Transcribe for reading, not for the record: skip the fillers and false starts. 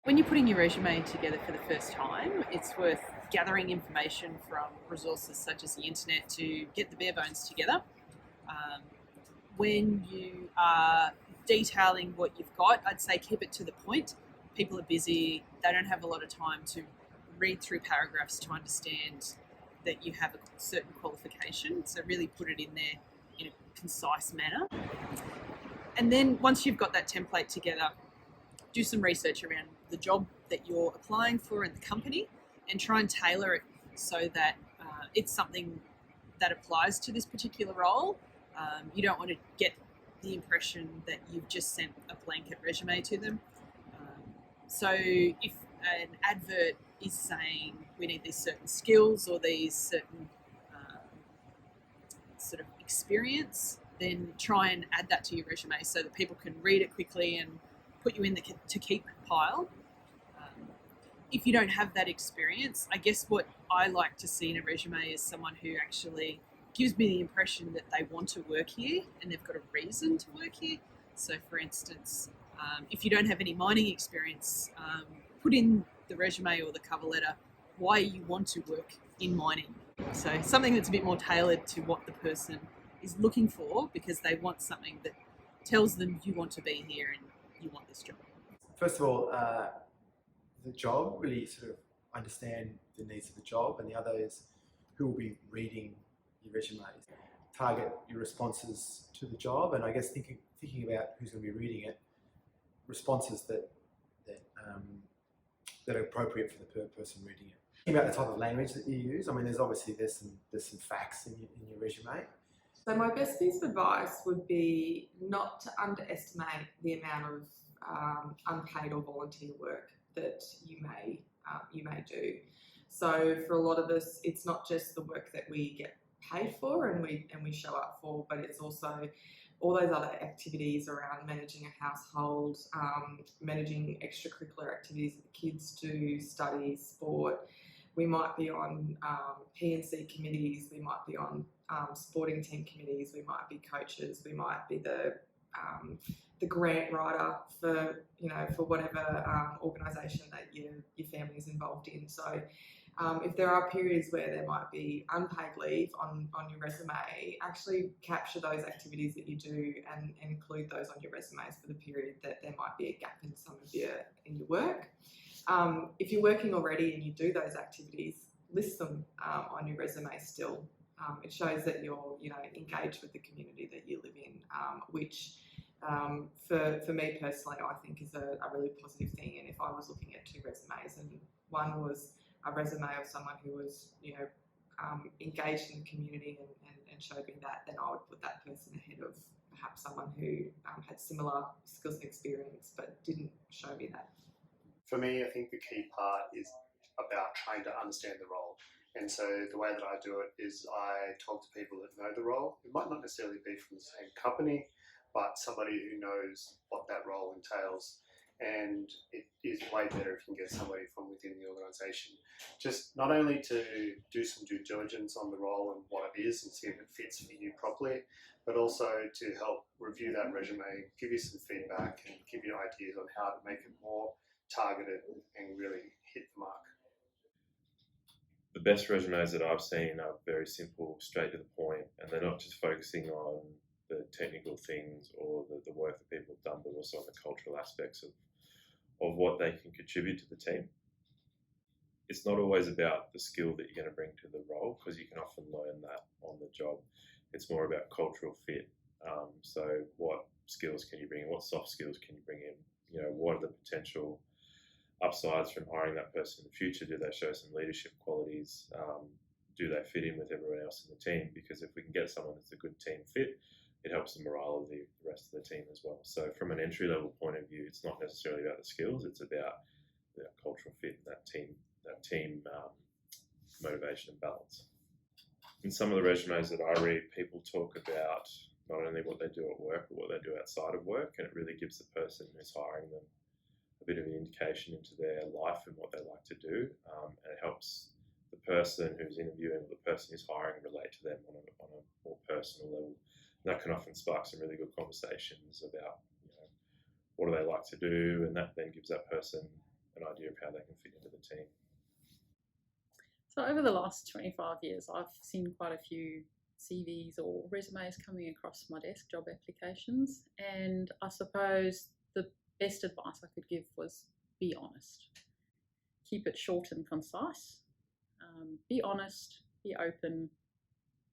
When you're putting your resume together for the first time, it's worth gathering information from resources such as the internet to get the bare bones together. Um, when you are detailing what you've got, I'd say keep it to the point. People are busy, they don't have a lot of time to read through paragraphs to understand that you have a certain qualification, so really put it in there in a concise manner. And then once you've got that template together, do some research around the job that you're applying for in the company and try and tailor it so that it's something that applies to this particular role. You don't want to get the impression that you've just sent a blanket resume to them. So if an advert is saying we need these certain skills or these certain sort of experience, then try and add that to your resume so that people can read it quickly and put you in the to keep pile. If you don't have that experience, I guess what I like to see in a resume is someone who actually gives me the impression that they want to work here and they've got a reason to work here. So, for instance, if you don't have any mining experience, put in the resume or the cover letter why you want to work in mining. So, something that's a bit more tailored to what the person is looking for because they want something that tells them you want to be here and you want this job. First of all, the job, really sort of understand the needs of the job, and the other is who will be reading your resume. Target your responses to the job, and I guess thinking about who's going to be reading it, responses that are appropriate for the person reading it. Thinking about the type of language that you use. I mean, there's some facts in your resume. So my best piece of advice would be not to underestimate the amount of unpaid or volunteer work that you may do. So for a lot of us, it's not just the work that we get paid for and we show up for, but it's also all those other activities around managing a household, managing extracurricular activities that the kids do, studies, sport. We might be on P&C committees, we might be on sporting team committees, we might be coaches, we might be the grant writer for whatever organisation that your family is involved in. So if there are periods where there might be unpaid leave on your resume, actually capture those activities that you do and include those on your resumes for the period that there might be a gap in some of your work. If you're working already and you do those activities, list them on your resume still. It shows that you're engaged with the community that you live in, which for me personally I think is a really positive thing. And if I was looking at two resumes and one was a resume of someone who was engaged in the community and showed me that, then I would put that person ahead of perhaps someone who had similar skills and experience but didn't show me that. For me, I think the key part is about trying to understand the role. And so the way that I do it is I talk to people that know the role. It might not necessarily be from the same company, but somebody who knows what that role entails. And it is way better if you can get somebody from within the organisation. Just not only to do some due diligence on the role and what it is and see if it fits for you properly, but also to help review that resume, give you some feedback and give you ideas on how to make it more targeted and really hit the mark. The best resumes that I've seen are very simple, straight to the point, and they're not just focusing on the technical things or the work that people have done, but also on the cultural aspects of what they can contribute to the team. It's not always about the skill that you're going to bring to the role, because you can often learn that on the job. It's more about cultural fit. So what skills can you bring in? What soft skills can you bring in? What are the potential upsides from hiring that person in the future? Do they show some leadership qualities? Do they fit in with everyone else in the team? Because if we can get someone that's a good team fit, it helps the morale of the rest of the team as well. So from an entry level point of view, it's not necessarily about the skills, it's about the cultural fit and that team motivation and balance. In some of the resumes that I read, people talk about not only what they do at work, but what they do outside of work, and it really gives the person who's hiring them a bit of an indication into their life and what they like to do, and it helps the person who's interviewing or the person who's hiring relate to them on a more personal level. And that can often spark some really good conversations about what do they like to do, and that then gives that person an idea of how they can fit into the team. So over the last 25 years, I've seen quite a few CVs or resumes coming across my desk, job applications, and I suppose the best advice I could give was be honest. Keep it short and concise. Be honest, be open,